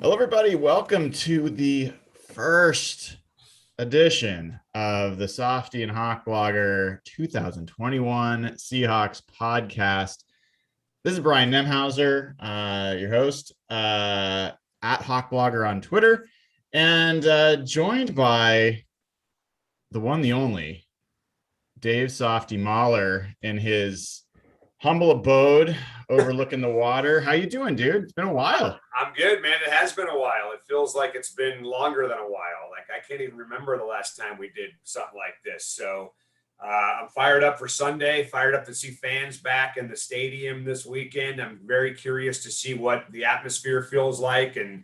Hello, everybody. Welcome to the first edition of the Softy and Blogger 2021 Seahawks podcast. This is Brian Nemhauser, your host at Blogger on Twitter, and joined by the one, the only Dave Softy Mahler in his humble abode overlooking the water. How you doing, dude? It's been a while. I'm good, man. It has been a while. It feels like it's been longer than a while. Like I can't even remember the last time we did something like this. So I'm fired up for Sunday, fired up to see fans back in the stadium this weekend. I'm very curious to see what the atmosphere feels like and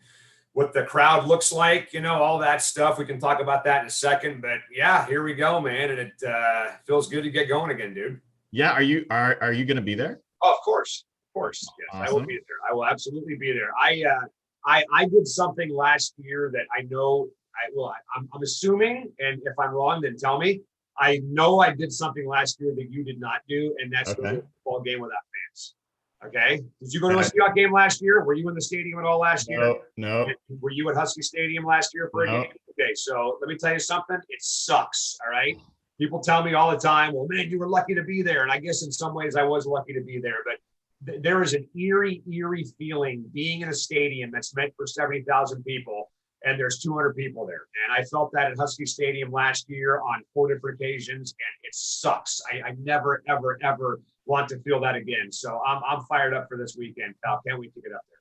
what the crowd looks like, all that stuff. We can talk about that in a second, but yeah, here we go, man. And it feels good to get going again, dude. Yeah. Are you going to be there? Oh, of course. Of course. Yes, awesome. I will be there. I will absolutely be there. I did something last year that I know I'm assuming, and if I'm wrong, then tell me. I know I did something last year that you did not do, and that's the football game without fans. Okay. Did you go to a Seahawks game last year? Were you in the stadium at all last year? No. Were you at Husky Stadium last year for a game? Okay. So let me tell you something. It sucks. All right. People tell me all the time, well, man, you were lucky to be there. And I guess in some ways I was lucky to be there, but there is an eerie feeling being in a stadium that's meant for 70,000 people, and there's 200 people there. And I felt that at Husky Stadium last year on 4 different occasions, and it sucks. I never, ever, ever want to feel that again. So I'm fired up for this weekend, pal. Can't wait to get up there.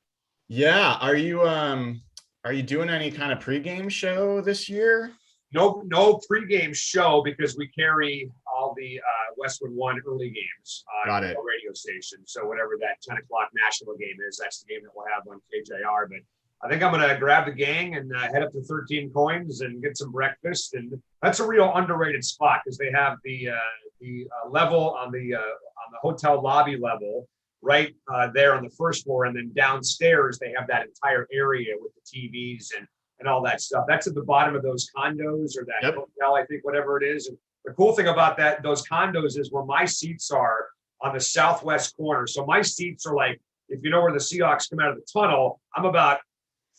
Yeah. Are you doing any kind of pregame show this year? No pregame show because we carry all the Westwood One early games on the radio station. So whatever that 10 o'clock national game is, that's the game that we'll have on KJR. But I think I'm going to grab the gang and head up to 13 Coins and get some breakfast. And that's a real underrated spot because they have the level on the hotel lobby level right there on the first floor. And then downstairs, they have that entire area with the TVs and all that stuff. That's at the bottom of those condos or that hotel, I think, whatever it is. And the cool thing about those condos is where my seats are on the southwest corner. So my seats are like, if you know where the Seahawks come out of the tunnel, I'm about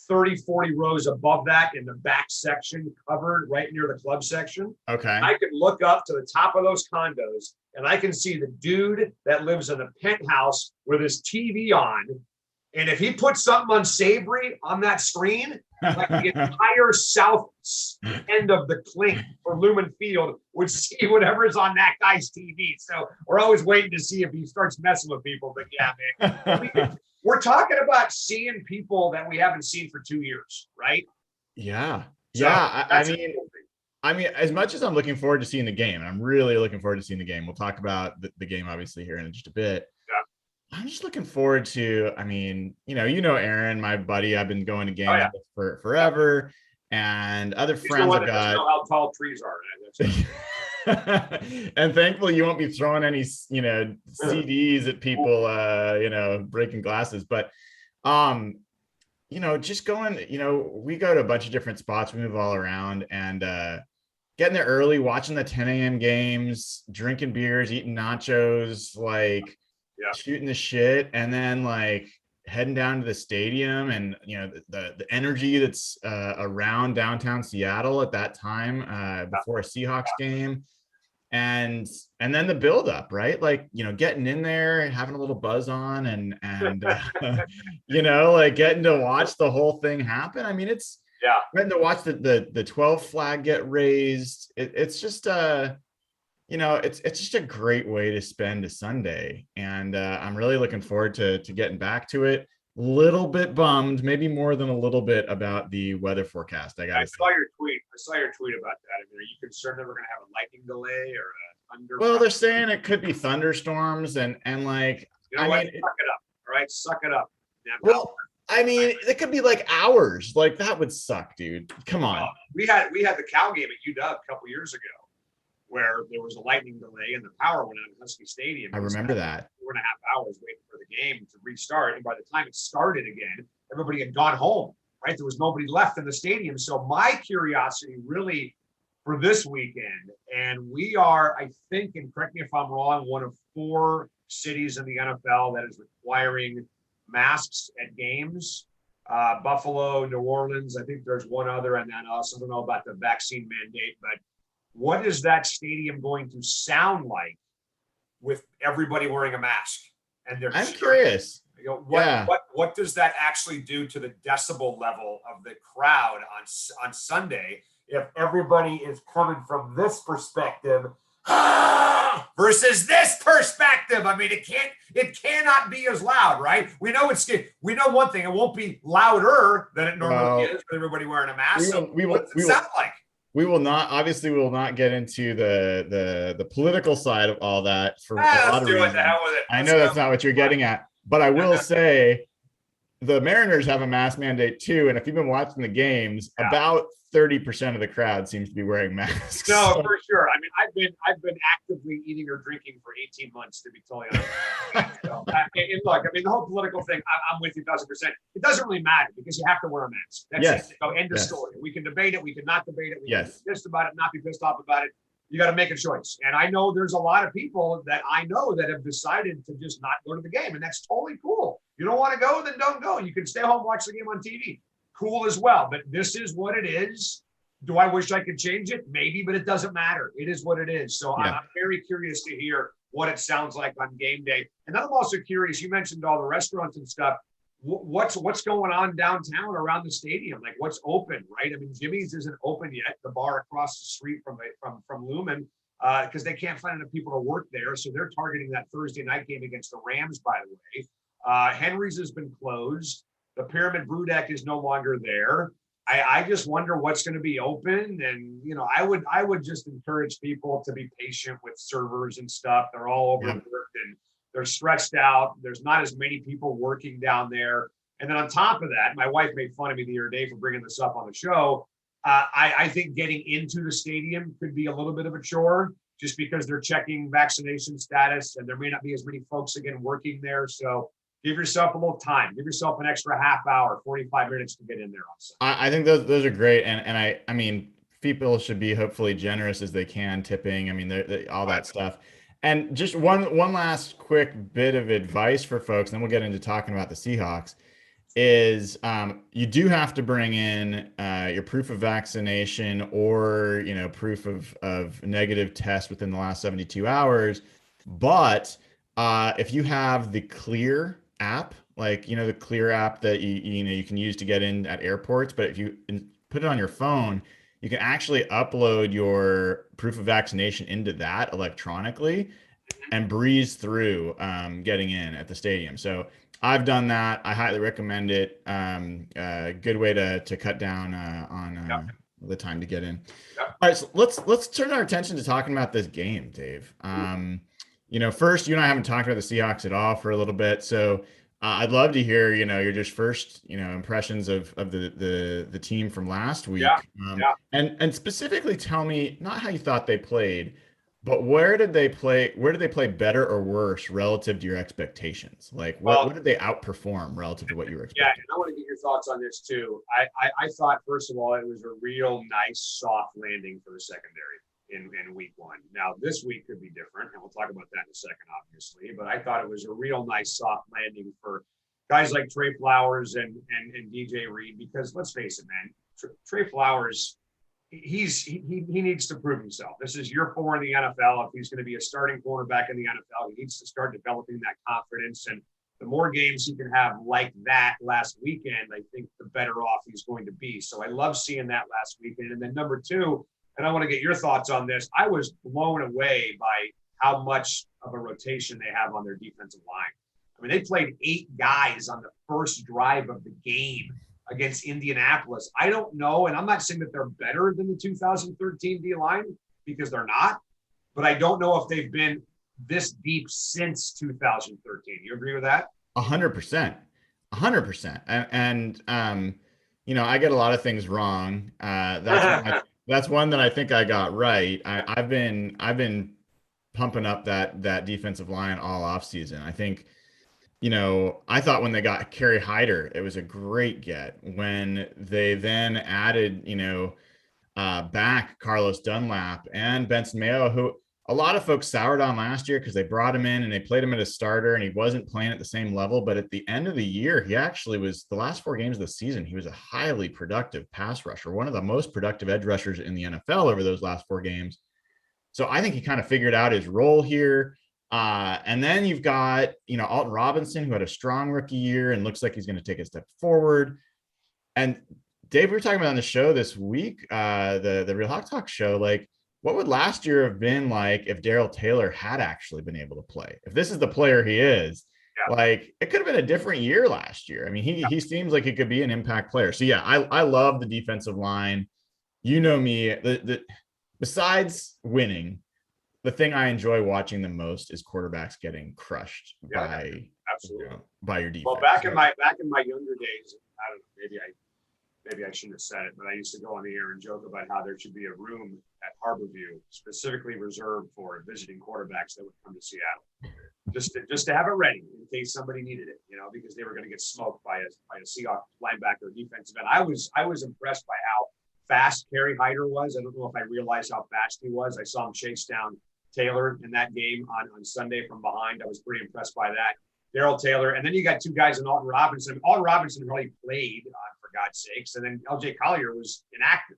30, 40 rows above that in the back section, covered right near the club section. Okay. I can look up to the top of those condos and I can see the dude that lives in the penthouse with his TV on. And if he puts something unsavory on that screen, like the entire south end of the clink for Lumen Field would see whatever is on that guy's TV. So we're always waiting to see if he starts messing with people. But yeah, man, we're talking about seeing people that we haven't seen for 2 years, right? Yeah. So yeah. I mean, as much as I'm looking forward to seeing the game, and I'm really looking forward to seeing the game, we'll talk about the game obviously here in just a bit. I'm just looking forward to, I mean, Aaron, my buddy, I've been going to games for forever, and other friends I've got. Know how tall trees are. And thankfully you won't be throwing any, CDs at people, breaking glasses, but, just going, we go to a bunch of different spots. We move all around and, getting there early, watching the 10 a.m. games, drinking beers, eating nachos, shooting the shit, and then heading down to the stadium and the energy that's around downtown Seattle at that time before a Seahawks game, and then the build up, right? Getting in there and having a little buzz on and getting to watch the whole thing happen. I mean, it's getting to watch the 12 flag get raised. It's just it's just a great way to spend a Sunday, and I'm really looking forward to getting back to it. Little bit bummed, maybe more than a little bit, about the weather forecast. I saw your tweet. I saw your tweet about that. I mean, are you concerned that we're going to have a lightning delay or a thunder? Well, they're saying it could be thunderstorms and suck it up. All right, suck it up. Well, I mean, it could be hours. That would suck, dude. Come on. We had the Cal game at UW a couple years ago, where there was a lightning delay and the power went out at Husky Stadium. I remember that. 4.5 hours waiting for the game to restart. And by the time it started again, everybody had gone home, right? There was nobody left in the stadium. So my curiosity really for this weekend, and we are, I think, and correct me if I'm wrong, one of 4 cities in the NFL that is requiring masks at games. Buffalo, New Orleans. I think there's one other, and then I also don't know about the vaccine mandate. But what is that stadium going to sound like with everybody wearing a mask? And they're I'm curious. You know, what does that actually do to the decibel level of the crowd on Sunday if everybody is coming from this perspective versus this perspective? I mean, it cannot be as loud, right? We know one thing, it won't be louder than it normally is with everybody wearing a mask. What does it sound like? We will not get into the political side of all that for a lot of reasons. I know that's not what you're getting at, but I will say the Mariners have a mask mandate too. And if you've been watching the games, about 30% of the crowd seems to be wearing masks. No, for sure. I mean, I've been actively eating or drinking for 18 months, to be totally honest. So, and look, I mean, the whole political thing, I'm with you 1,000%. It doesn't really matter because you have to wear a mask. That's it. So end of story. We can debate it. We can not debate it. We can be pissed about it, not be pissed off about it. You got to make a choice. And I know there's a lot of people that I know that have decided to just not go to the game. And that's totally cool. You don't want to go, then don't go. You can stay home, watch the game on TV. Cool as well. But this is what it is. Do I wish I could change it? Maybe, but it doesn't matter. It is what it is. So I'm very curious to hear what it sounds like on game day. And I'm also curious, you mentioned all the restaurants and stuff. What's going on downtown around the stadium? Like what's open, right? I mean, Jimmy's isn't open yet. The bar across the street from Lumen, because they can't find enough people to work there. So they're targeting that Thursday night game against the Rams, by the way. Henry's has been closed. The Pyramid Brew Deck is no longer there. I just wonder what's going to be open. And, you know, I would just encourage people to be patient with servers and stuff. They're all overworked and they're stressed out. There's not as many people working down there. And then on top of that, my wife made fun of me the other day for bringing this up on the show. I think getting into the stadium could be a little bit of a chore just because they're checking vaccination status and there may not be as many folks again working there. So give yourself a little time. Give yourself an extra half hour, 45 minutes to get in there. I think those are great. And I mean, people should be hopefully generous as they can, tipping. I mean, all that stuff. And just one last quick bit of advice for folks, and then we'll get into talking about the Seahawks, is you do have to bring in your proof of vaccination or, you know, proof of negative test within the last 72 hours. But if you have the Clear app, like, you know, the Clear app that you can use to get in at airports, but if you put it on your phone, you can actually upload your proof of vaccination into that electronically and breeze through getting in at the stadium. So I've done that. I highly recommend it. Good way to cut down on the time to get in. All right, so let's turn our attention to talking about this game, Dave. You know, first, you and I haven't talked about the Seahawks at all for a little bit, so I'd love to hear, you know, your just first, you know, impressions of the team from last week. And specifically tell me not how you thought they played, but where did they play better or worse relative to your expectations? Like what did they outperform relative to what you were expecting? Yeah, and I want to get your thoughts on this too. I thought, first of all, it was a real nice soft landing for the secondary in week one. Now this week could be different, and we'll talk about that in a second, obviously. But I thought it was a real nice soft landing for guys like Trey Flowers and DJ Reed, because let's face it, man, Trey Flowers, he needs to prove himself. This is year 4 in the NFL. If he's going to be a starting cornerback in the NFL, he needs to start developing that confidence. And the more games he can have like that last weekend, I think the better off he's going to be. So I love seeing that last weekend. And then number 2, and I want to get your thoughts on this, I was blown away by how much of a rotation they have on their defensive line. I mean, they played 8 guys on the first drive of the game against Indianapolis. I don't know, and I'm not saying that they're better than the 2013 D-line, because they're not, but I don't know if they've been this deep since 2013. You agree with that? 100%. 100%. And you know, I get a lot of things wrong. That's one that I think I got right. I've been pumping up that defensive line all offseason. I think, you know, I thought when they got Kerry Hyder, it was a great get. When they then added, you know, back Carlos Dunlap and Benson Mayo, who a lot of folks soured on last year because they brought him in and they played him at a starter and he wasn't playing at the same level. But at the end of the year, he actually was, the last 4 games of the season, he was a highly productive pass rusher, one of the most productive edge rushers in the NFL over those last 4 games. So I think he kind of figured out his role here. And then you've got, Alton Robinson, who had a strong rookie year and looks like he's going to take a step forward. And Dave, we were talking about on the show this week, the Real Hawk Talk show, like, what would last year have been like if Darrell Taylor had actually been able to play? If this is the player he is, like, it could have been a different year last year. I mean, he seems like he could be an impact player. So yeah, I love the defensive line. You know me, besides winning, the thing I enjoy watching the most is quarterbacks getting crushed by your defense. Well, back in my younger days, I don't know, maybe I shouldn't have said it, but I used to go on the air and joke about how there should be a room at Harborview specifically reserved for visiting quarterbacks that would come to Seattle, just to have it ready in case somebody needed it, because they were going to get smoked by a Seahawks linebacker defensive end. I was impressed by how fast Kerry Hyder was. I don't know if I realized how fast he was. I saw him chase down Taylor in that game on Sunday from behind. I was pretty impressed by that. Darrell Taylor, and then you got 2 guys in Alton Robinson. Alton Robinson really played, for God's sakes, and then LJ Collier was inactive.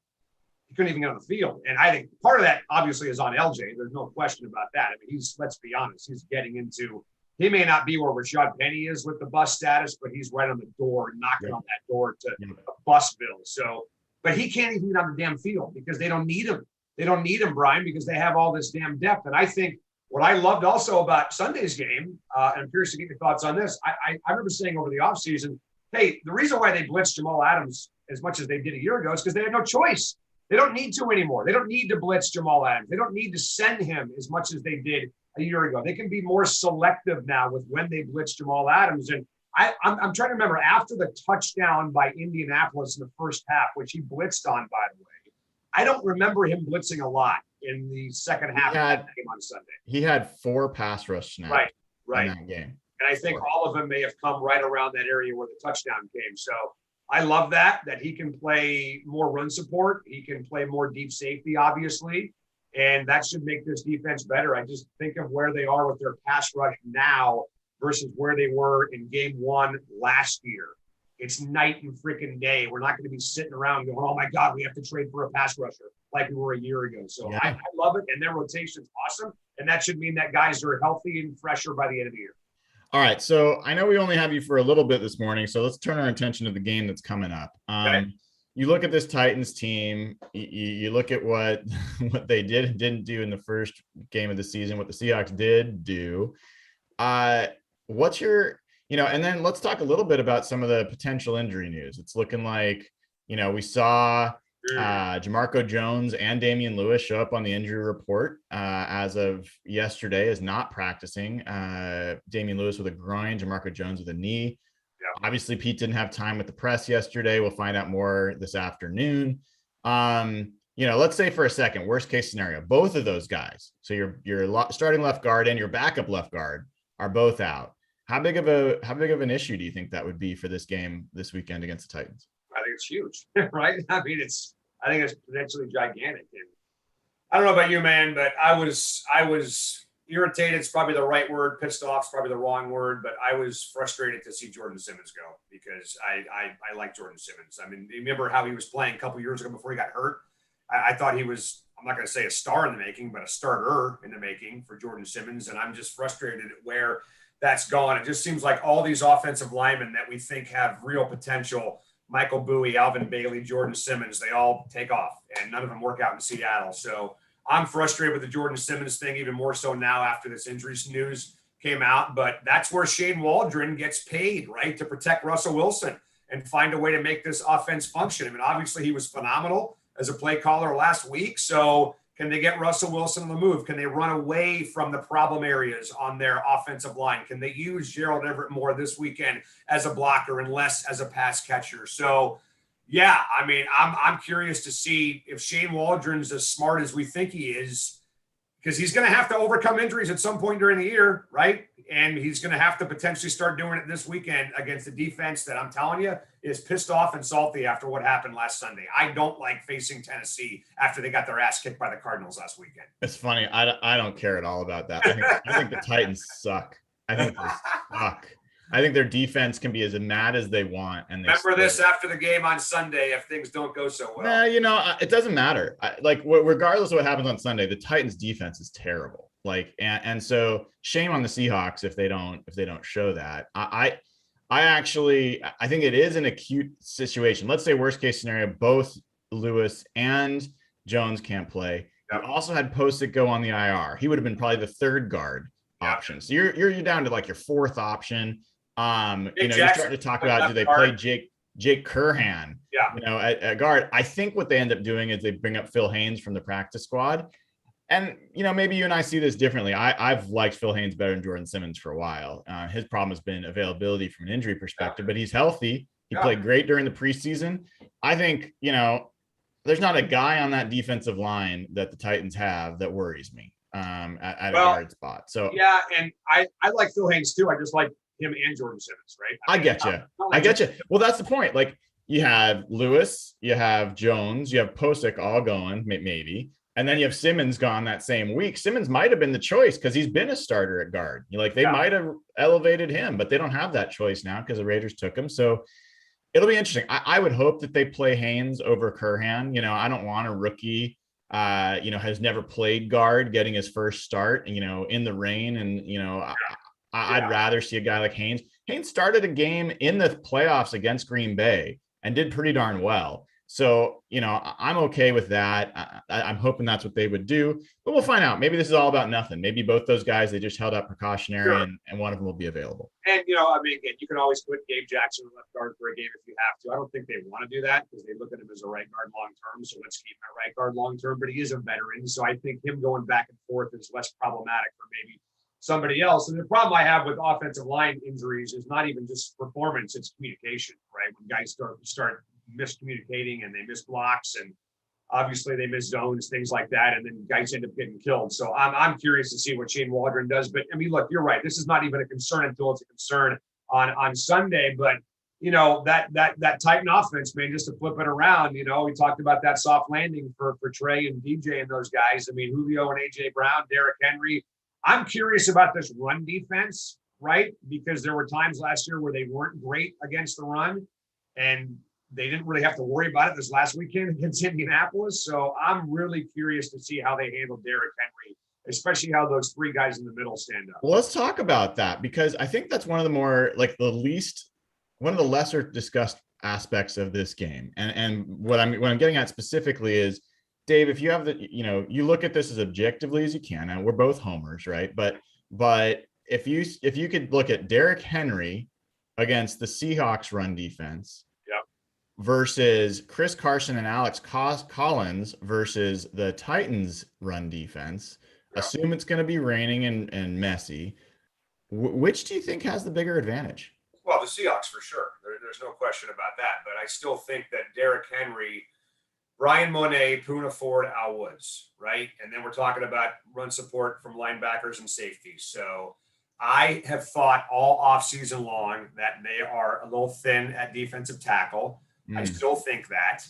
He couldn't even get on the field. And I think part of that obviously is on LJ. There's no question about that. I mean, let's be honest, he's getting into, he may not be where Rashad Penny is with the bus status, but he's right on the door, knocking on that door to a bus bill. So, but he can't even get on the damn field because they don't need him. They don't need him, Brian, because they have all this damn depth. And I think what I loved also about Sunday's game, and I'm curious to get your thoughts on this. I remember saying over the offseason, hey, the reason why they blitzed Jamal Adams as much as they did a year ago is because they had no choice. They don't need to anymore. They don't need to blitz Jamal Adams. They don't need to send him as much as they did a year ago. They can be more selective now with when they blitz Jamal Adams. And I'm trying to remember after the touchdown by Indianapolis in the first half, which he blitzed on, by the way, I don't remember him blitzing a lot in the second half of that game on Sunday. He had 4 pass rush snaps right. in that game. And I think all of them may have come right around that area where the touchdown came. So I love that he can play more run support. He can play more deep safety, obviously. And that should make this defense better. I just think of where they are with their pass rush now versus where they were in game 1 last year. It's night and freaking day. We're not going to be sitting around going, oh my God, we have to trade for a pass rusher like we were a year ago. So I love it. And their rotation's awesome. And that should mean that guys are healthy and fresher by the end of the year. All right. So I know we only have you for a little bit this morning. So let's turn our attention to the game that's coming up. You look at this Titans team, you look at what they did and didn't do in the first game of the season, what the Seahawks did do. What's your, and then let's talk a little bit about some of the potential injury news. It's looking like, we saw Jamarco Jones and Damian Lewis show up on the injury report as of yesterday as not practicing. Damian Lewis with a groin, Jamarco Jones with a knee. Yeah. Obviously, Pete didn't have time with the press yesterday. We'll find out more this afternoon. Let's say for a second, worst case scenario, both of those guys, so your starting left guard and your backup left guard are both out. How big of an issue do you think that would be for this game this weekend against the Titans? I think it's huge, right? I think it's potentially gigantic. And I don't know about you, man, but I was irritated. It's probably the right word. Pissed off is probably the wrong word, but I was frustrated to see Jordan Simmons go because I like Jordan Simmons. I mean, remember how he was playing a couple years ago before he got hurt? I thought he was, I'm not going to say a star in the making, but a starter in the making for Jordan Simmons. And I'm just frustrated at where that's gone. It just seems like all these offensive linemen that we think have real potential, Michael Bowie, Alvin Bailey, Jordan Simmons, they all take off and none of them work out in Seattle. So I'm frustrated with the Jordan Simmons thing, even more so now after this injuries news came out. But that's where Shane Waldron gets paid, right, to protect Russell Wilson and find a way to make this offense function. I mean, obviously he was phenomenal as a play caller last week. So can they get Russell Wilson on the move? Can they run away from the problem areas on their offensive line? Can they use Gerald Everett more this weekend as a blocker and less as a pass catcher? So, yeah, I mean, I'm curious to see if Shane Waldron's as smart as we think he is, because he's going to have to overcome injuries at some point during the year, right? And he's going to have to potentially start doing it this weekend against the defense that I'm telling you is pissed off and salty after what happened last Sunday. I don't like facing Tennessee after they got their ass kicked by the Cardinals last weekend. It's funny. I don't care at all about that. I think the Titans suck. I think they suck. I think their defense can be as mad as they want. And remember this after the game on Sunday if things don't go so well. It doesn't matter. Regardless of what happens on Sunday, the Titans defense is terrible. And so shame on the Seahawks if they don't show that. I think it is an acute situation. Let's say worst case scenario, both Lewis and Jones can't play. You also had Posick go on the IR. He would have been probably the third guard option. So you're down to like your fourth option. You're starting to talk about, do they play Jake Curhan? At guard. I think what they end up doing is they bring up Phil Haynes from the practice squad. And, maybe you and I see this differently. I've liked Phil Haynes better than Jordan Simmons for a while. His problem has been availability from an injury perspective, but he's healthy. He played great during the preseason. I think, there's not a guy on that defensive line that the Titans have that worries me at a guard spot. So and I like Phil Haynes too. I just like him and Jordan Simmons, right? I get you. Well, that's the point. Like, you have Lewis, you have Jones, you have Posick all going, maybe. And then you have Simmons gone that same week. Simmons might have been the choice because he's been a starter at guard. They might have elevated him, but they don't have that choice now because the Raiders took him. So it'll be interesting. I would hope that they play Haynes over Curhan. I don't want a rookie, has never played guard getting his first start, in the rain. And, I'd rather see a guy like Haynes. Haynes started a game in the playoffs against Green Bay and did pretty darn well. So, I'm okay with that. I'm hoping that's what they would do, but we'll find out. Maybe this is all about nothing. Maybe both those guys, they just held out precautionary and one of them will be available. And, again, you can always put Gabe Jackson left guard for a game if you have to. I don't think they want to do that because they look at him as a right guard long-term. So let's keep him at right guard long-term, but he is a veteran. So I think him going back and forth is less problematic for maybe somebody else. And the problem I have with offensive line injuries is not even just performance, it's communication, right? When guys start miscommunicating and they miss blocks and obviously they miss zones, things like that, and then guys end up getting killed. So I'm curious to see what Shane Waldron does. But look, you're right. This is not even a concern until it's a concern on Sunday. But that Titan offense, man, just to flip it around, we talked about that soft landing for Trey and DJ and those guys. Julio and AJ Brown, Derrick Henry. I'm curious about this run defense, right? Because there were times last year where they weren't great against the run, and they didn't really have to worry about it this last weekend against Indianapolis. So I'm really curious to see how they handle Derrick Henry, especially how those three guys in the middle stand up. Well, let's talk about that because I think that's one of the more one of the lesser discussed aspects of this game. And what I'm getting at specifically is, Dave, if you have you look at this as objectively as you can, and we're both homers, right? But if you could look at Derrick Henry against the Seahawks run defense, versus Chris Carson and Alex Collins versus the Titans run defense, assume it's going to be raining and messy. Which do you think has the bigger advantage? Well, the Seahawks for sure. There's no question about that. But I still think that Derrick Henry, Brian Monet, Poona Ford, Al Woods, right? And then we're talking about run support from linebackers and safeties. So I have thought all offseason long that they are a little thin at defensive tackle. I still think that.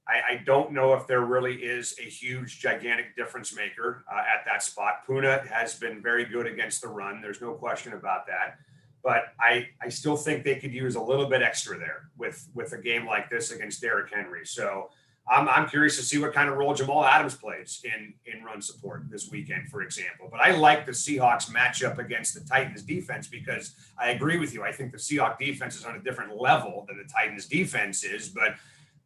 I don't know if there really is a huge, gigantic difference maker at that spot. Poona has been very good against the run. There's no question about that. But I still think they could use a little bit extra there with a game like this against Derrick Henry. So I'm curious to see what kind of role Jamal Adams plays in run support this weekend, for example. But I like the Seahawks matchup against the Titans defense because I agree with you. I think the Seahawks defense is on a different level than the Titans defense is. But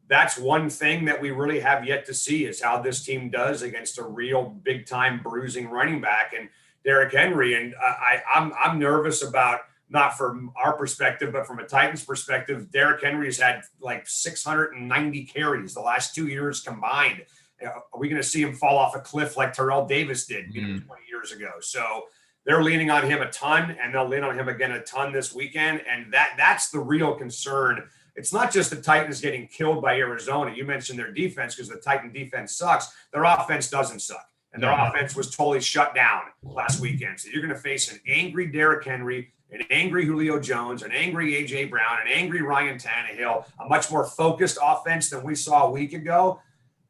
that's one thing that we really have yet to see is how this team does against a real big-time bruising running back and Derrick Henry. And I'm nervous about, not from our perspective, but from a Titans perspective, Derrick Henry has had like 690 carries the last 2 years combined. Are we going to see him fall off a cliff like Terrell Davis did 20 years ago? So they're leaning on him a ton, and they'll lean on him again a ton this weekend. And that's the real concern. It's not just the Titans getting killed by Arizona. You mentioned their defense because the Titan defense sucks. Their offense doesn't suck. and their offense was totally shut down last weekend. So you're going to face an angry Derrick Henry, an angry Julio Jones, an angry A.J. Brown, an angry Ryan Tannehill, a much more focused offense than we saw a week ago.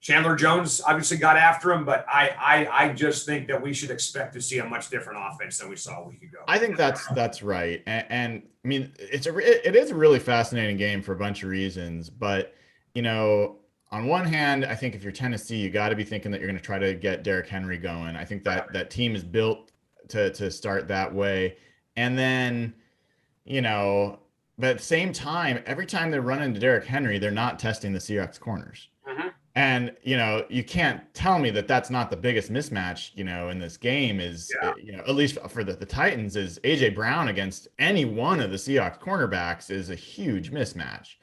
Chandler Jones obviously got after him, but I just think that we should expect to see a much different offense than we saw a week ago. I think that's right. And I mean, it is a really fascinating game for a bunch of reasons, but on one hand, I think if you're Tennessee, you got to be thinking that you're going to try to get Derrick Henry going. I think that team is built to start that way. And then, but at the same time, every time they run into Derrick Henry, they're not testing the Seahawks corners. Mm-hmm. And, you can't tell me that that's not the biggest mismatch, in this game is, at least for the Titans, is A.J. Brown against any one of the Seahawks cornerbacks is a huge mismatch.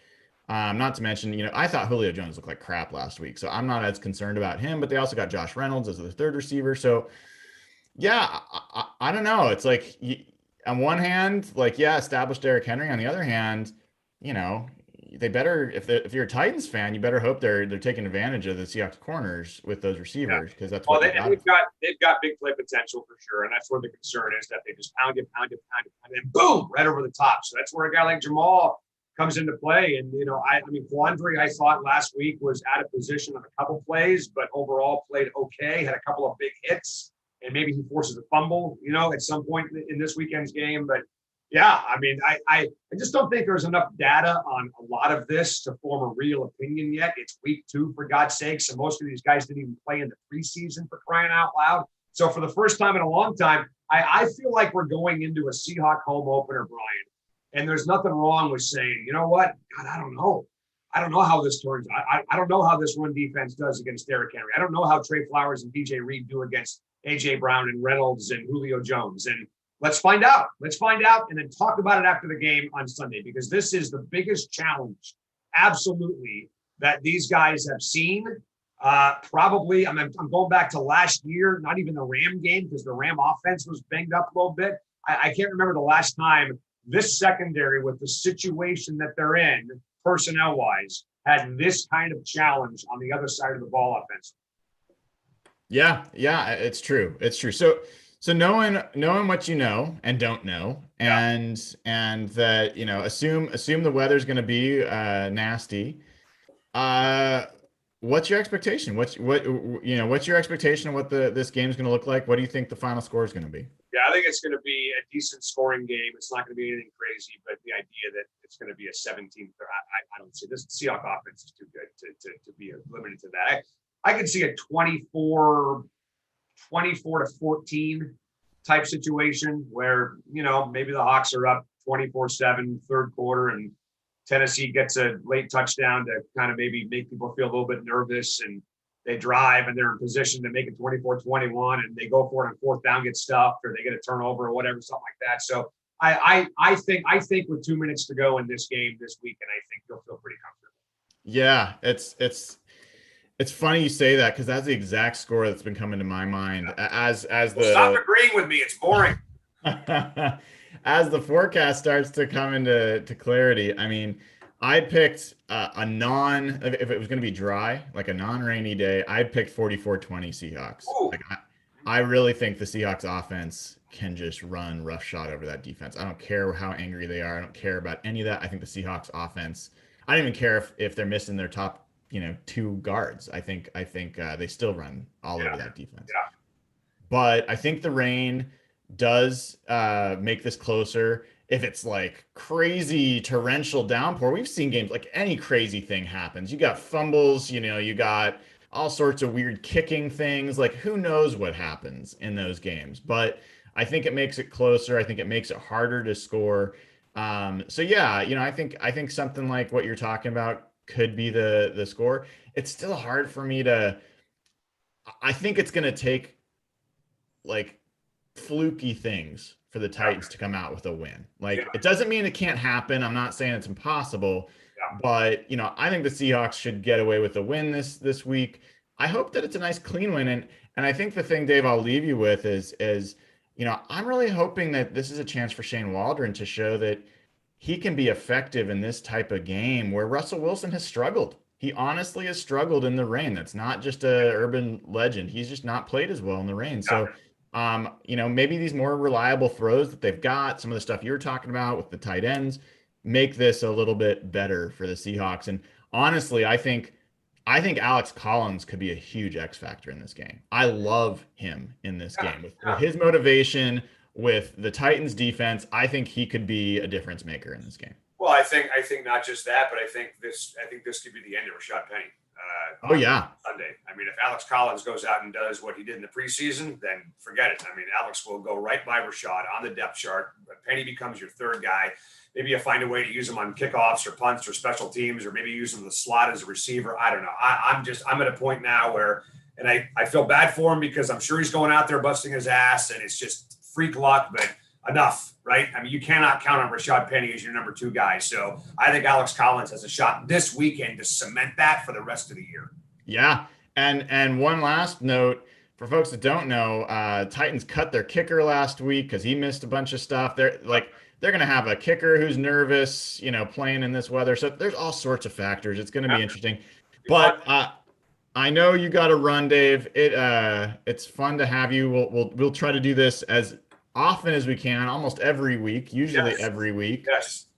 Not to mention, I thought Julio Jones looked like crap last week, so I'm not as concerned about him, but they also got Josh Reynolds as the third receiver. So yeah, I don't know. It's like, on one hand, establish Derrick Henry. On the other hand, they better, if you're a Titans fan, you better hope they're taking advantage of the Seahawks corners with those receivers, because that's what they've got big play potential for sure, and that's where the concern is, that they just pound it, and boom, right over the top. So that's where a guy like Jamal comes into play. And, Quandary, I thought last week was out of position on a couple plays, but overall played okay, had a couple of big hits, and maybe he forces a fumble, at some point in this weekend's game. But yeah, I just don't think there's enough data on a lot of this to form a real opinion yet. It's week 2, for God's sakes, and most of these guys didn't even play in the preseason, for crying out loud. So for the first time in a long time, I feel like we're going into a Seahawk home opener, Brian. And there's nothing wrong with saying, you know what? God, I don't know. I don't know how this turns. I don't know how this run defense does against Derrick Henry. I don't know how Trey Flowers and DJ Reed do against A.J. Brown and Reynolds and Julio Jones. And let's find out. Let's find out and then talk about it after the game on Sunday, because this is the biggest challenge, absolutely, that these guys have seen. Probably, I'm going back to last year, not even the Ram game, because the Ram offense was banged up a little bit. I can't remember the last time this secondary, with the situation that they're in, personnel-wise, had this kind of challenge on the other side of the ball offensively. Yeah, it's true. It's true. So knowing what you know and don't know, and that, assume the weather's going to be nasty. What's your expectation? What's your expectation of what this game's going to look like? What do you think the final score is going to be? Yeah, I think it's going to be a decent scoring game. It's not going to be anything crazy, but the idea that it's going to be a 17, I don't see this. Seahawks offense is too good to be limited to that. I could see a 24 to 14 type situation where, maybe the Hawks are up 24-7 third quarter, and Tennessee gets a late touchdown to kind of maybe make people feel a little bit nervous, and they drive and they're in position to make it 24-21, and they go for it on fourth down, get stuffed, or they get a turnover or whatever, something like that. So I think with 2 minutes to go in this game this weekend, I think you'll feel pretty comfortable. Yeah, it's funny you say that, because that's the exact score that's been coming to my mind. Stop agreeing with me. It's boring. As the forecast starts to come into clarity, I picked if it was going to be dry, like a non-rainy day, I picked 44-20 Seahawks. I really think the Seahawks offense can just run roughshod over that defense. I don't care how angry they are. I don't care about any of that. I think the Seahawks offense, I don't even care if they're missing their top, 2 guards. I think they still run all over that defense. Yeah. But I think the rain does make this closer. If it's like crazy torrential downpour, we've seen games like any crazy thing happens. You got fumbles, you got all sorts of weird kicking things. Like, who knows what happens in those games? But I think it makes it closer. I think it makes it harder to score. So yeah, I think something like what you're talking about could be the score. It's still hard for me to. I think it's going to take like fluky things for the Titans to come out with a win. It doesn't mean it can't happen. I'm not saying it's impossible, but I think the Seahawks should get away with a win this week. I hope that it's a nice clean win. And I think the thing, Dave, I'll leave you with is I'm really hoping that this is a chance for Shane Waldron to show that he can be effective in this type of game where Russell Wilson has struggled. he honestly has struggled in the rain. That's not just a urban legend. He's just not played as well in the rain. So, maybe these more reliable throws that they've got, some of the stuff you were talking about with the tight ends, make this a little bit better for the Seahawks. And honestly, I think Alex Collins could be a huge X factor in this game. I love him in this game with his motivation, with the Titans defense. I think he could be a difference maker in this game. Well, I think not just that, but I think this could be the end of Rashad Penny. Oh yeah, Sunday. I mean, if Alex Collins goes out and does what he did in the preseason, then forget it. I mean, Alex will go right by Rashad on the depth chart. Penny becomes your third guy. Maybe you find a way to use him on kickoffs or punts or special teams, or maybe use him in the slot as a receiver. I don't know. I'm at a point now where, and I feel bad for him because I'm sure he's going out there busting his ass, and it's just freak luck, but enough, right? I mean, you cannot count on Rashad Penny as your number 2 guy. So I think Alex Collins has a shot this weekend to cement that for the rest of the year. Yeah. And one last note for folks that don't know, Titans cut their kicker last week because he missed a bunch of stuff. They're going to have a kicker who's nervous, playing in this weather. So there's all sorts of factors. It's going to be interesting. But I know you got to run, Dave. It's fun to have you. We'll try to do this as often as we can, almost every week, usually every week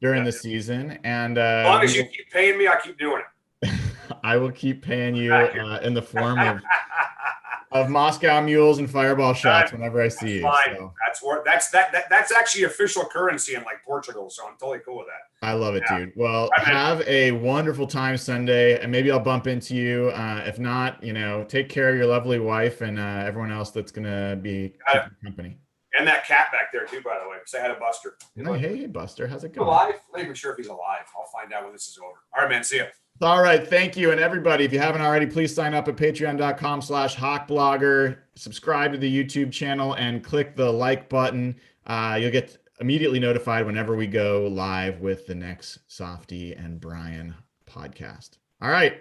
during the season. And as long as you keep paying me, I keep doing it. I will keep paying you in the form of Moscow mules and fireball shots whenever I see you. So. That's actually official currency in like Portugal, so I'm totally cool with that. I love it, dude. Well, have a wonderful time Sunday, and maybe I'll bump into you. If not, take care of your lovely wife and everyone else that's gonna be keeping company. And that cat back there too, by the way. Say hi to Buster. Hey, Buster, how's it going? Alive? Not even sure if he's alive. I'll find out when this is over. All right, man. See ya. All right. Thank you. And everybody, if you haven't already, please sign up at patreon.com/hawkblogger, subscribe to the YouTube channel, and click the like button. You'll get immediately notified whenever we go live with the next Softy and Brian podcast. All right.